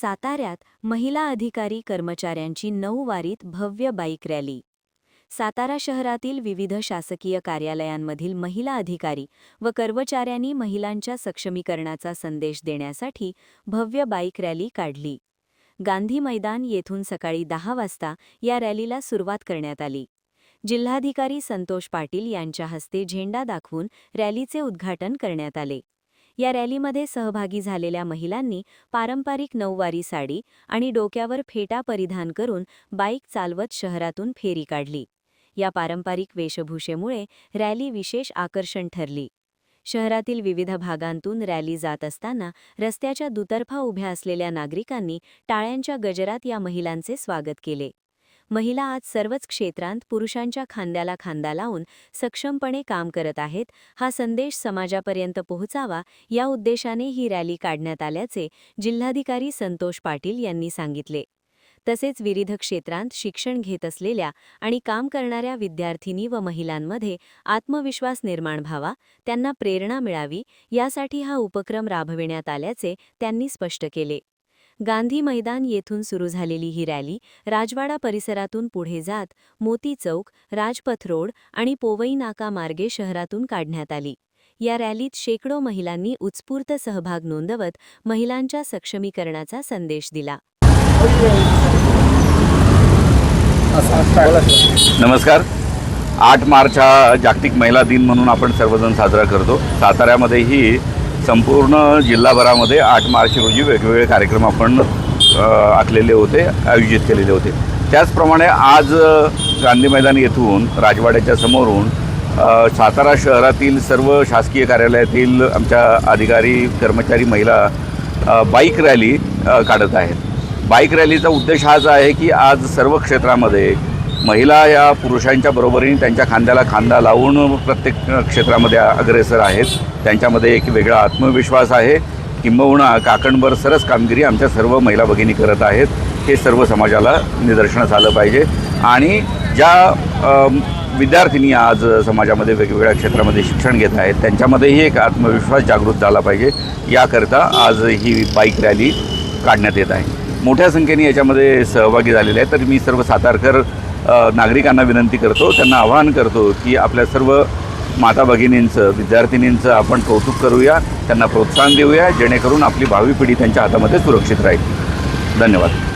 साताऱ्यात महिला अधिकारी कर्मचाऱ्यांची 9 वारीत भव्य बाईक रॅली। सातारा शहरातील विविध शासकीय कार्यालयांमधील महिला अधिकारी व कर्मचाऱ्यांनी महिलांच्या सक्षमीकरणाचा संदेश देण्यासाठी भव्य बाईक रॅली काढली। गांधी मैदान येथून सकाळी 10 वाजता या रॅलीला सुरुवात करण्यात आली। जिल्हाधिकारी संतोष पाटील यांच्या हस्ते झेंडा दाखवून रॅलीचे उद्घाटन करण्यात आले। या रॅलीमध्ये सहभागी झालेल्या महिलांनी पारंपरिक नऊवारी साडी आणि डोक्यावर फेटा परिधान करून बाईक चालवत शहरातून फेरी काढली। या पारंपरिक वेशभूषेमुळे रॅली विशेष आकर्षण ठरली। शहरातील विविध भागांतून रॅली जात असताना रस्त्याच्या दुतर्फा उभ्या असलेल्या नागरिकांनी टाळ्यांच्या गजरात या महिलांचे स्वागत केले। महिला आज सर्वच क्षेत्रांत पुरुषांच्या खांद्याला खांदा लावून सक्षमपणे काम करत आहेत, हा संदेश समाजापर्यंत पोहोचावा या उद्देशाने ही रॅली काढण्यात आल्याचे जिल्हाधिकारी संतोष पाटील यांनी सांगितले। तसेच विविध क्षेत्रांत शिक्षण घेत असलेल्या आणि काम करणाऱ्या विद्यार्थिनी व महिलांमध्ये आत्मविश्वास निर्माण व्हावा, त्यांना प्रेरणा मिळावी यासाठी हा उपक्रम राबविण्यात आल्याचे त्यांनी स्पष्ट केले। गांधी मैदान येथून सुरू झालेली ही रॅली राजवाडा परिसरातून पुढे जात मोती चौक, राजपथ रोड आणि पोवई नाका मार्गे शहरातून काढण्यात आली। या रॅलीत शेकडो महिलांनी उत्स्फूर्त सहभाग नोंदवत महिलांच्या सक्षमीकरणाचा संदेश दिला। नमस्कार। 8 मार्च हा जागतिक महिला दिन म्हणून आपण सर्वजण साजरा करतो। साताऱ्यामध्येही संपूर्ण जिल्हाभरामध्ये 8 मार्च रोजी वेगवेगळे कार्यक्रम आपण आखलेले होते, आयोजित केलेले होते। त्याचप्रमाणे आज गांधी मैदान येथून राजवाड्याच्या समोरून सातारा शहरातील सर्व शासकीय कार्यालयातील आमच्या अधिकारी कर्मचारी महिला बाईक रॅली काढत आहेत। बाईक रॅलीचा उद्देश हाच आहे की आज सर्व क्षेत्रामध्ये महिला या पुरुषांच्या बरोबरीने त्यांच्या खांद्याला खांदा लावून प्रत्येक क्षेत्रामध्ये अग्रेसर आहेत। त्यांच्यामध्ये एक वेगळा आत्मविश्वास आहे, किंबहुना काकणभर सरस कामगिरी आमच्या सर्व महिला भगिनी करत आहेत। हे सर्व समाजाला निदर्शनास आलं पाहिजे आणि ज्या विद्यार्थिनी आज समाजामध्ये वेगवेगळ्या क्षेत्रामध्ये शिक्षण घेत आहेत त्यांच्यामध्येही एक आत्मविश्वास जागृत झाला पाहिजे, याकरता आज ही बाईक रॅली काढण्यात येत आहे। मोठ्या संख्येने याच्यामध्ये सहभागी झालेले आहेत। तर मी सर्व सातारकर नागरिकांना विनंती करतो, त्यांना आवाहन करतो की आपल्या सर्व माता भगिनींचं, विद्यार्थिनींचं आपण कौतुक करूया, त्यांना प्रोत्साहन देऊया, जेणेकरून आपली भावी पिढी त्यांच्या हातामध्ये सुरक्षित राहील। धन्यवाद।